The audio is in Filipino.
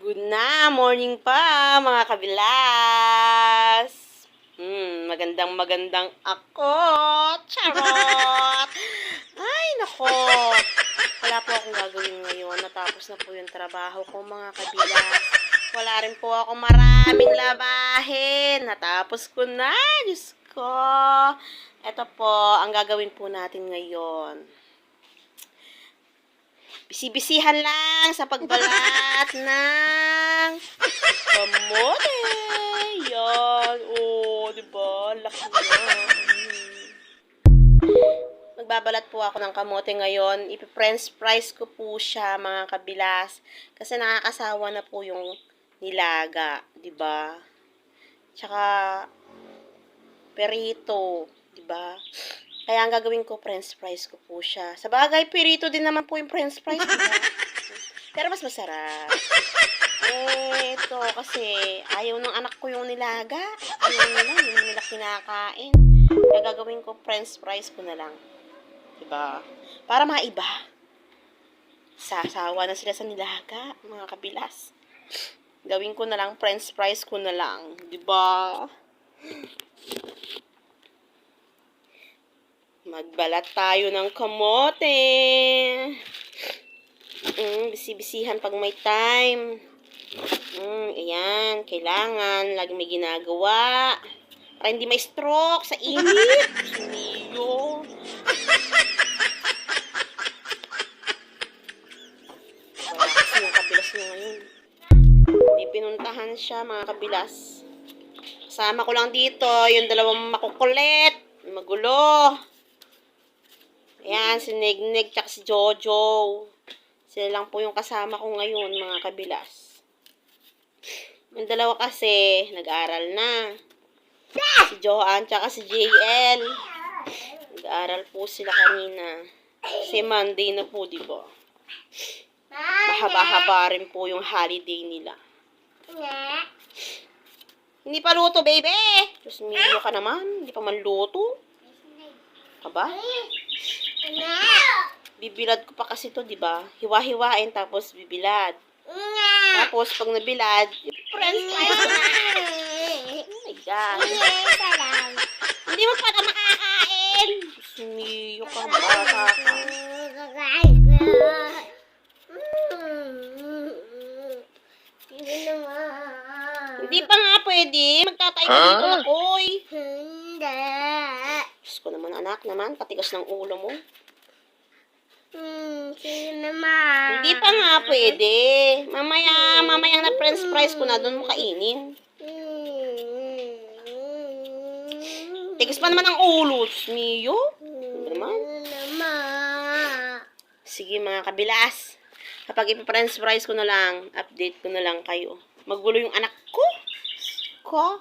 Good na, morning pa mga kabilas. Magandang ako. Charot! Ay, nako. Wala po akong gagawin ngayon. Natapos na po yung trabaho ko mga kabilas. Wala rin po ako maraming labahin. Natapos ko na. Diyos ko. Ito po, ang gagawin po natin ngayon. Bisi-bisihan lang sa pagbalat ng kamote. Yan. Oh, diba? Laki na. Magbabalat po ako ng kamote ngayon. Ipi-french fries ko po siya, mga kabilas. Kasi nakakasawa na po yung nilaga. Diba? Tsaka, perito. Diba? Kaya ang gagawin ko, french fries ko po siya. Sa bagay, pirito din naman po yung french fries. Diba? Pero mas masarap. Ito, kasi ayaw ng anak ko yung nilaga. Ayaw nila, hindi nila kinakain. Kaya gagawin ko, french fries ko na lang. Diba? Para maiba. Sasawa na sila sa nilaga, mga kabilas. Gawin ko na lang, french fries ko na lang. Diba? Magbalat tayo ng kamote. Bisi-bisihan pag may time. Ayan, kailangan. Lagi may ginagawa. Para hindi may stroke sa init. Siniyo. Wala kasi yung kabilas niya ngayon. May pinuntahan siya, mga kabilas. Kasama ko lang dito, yung dalawang makukulit. Magulo. Ayan, si Neg-Neg tsaka si Jojo. Sila lang po yung kasama ko ngayon, mga kabilas. Yung dalawa kasi, nag-aaral na. Si Joanne tsaka si JL. Nag-aaral po sila kanina. Kasi Monday na po, diba? Mahaba-haba rin po yung holiday nila. Hindi pa luto, baby! Diyos mio ka naman. Hindi pa man luto. Aba? Bibilad ko pa kasi to, di ba? Hiwa-hiwain tapos bibilad. Tapos pag nabilad, french fries na. Oh my God. Hindi mo pa na makakain. Sumiyo ka, bata ka. Hindi pa nga pwede. Magtatay ka dito na, koy. Diyos ko naman, anak naman. Patigas ng ulo mo. Hindi pa nga pwede. Mamaya na french fries ko na, doon mo kainin. Tigas pa naman ang ulo. Miyo. Naman. Sige mga kabilas. Kapag ipa-french fries ko na lang, update ko na lang kayo. Magulo yung anak ko.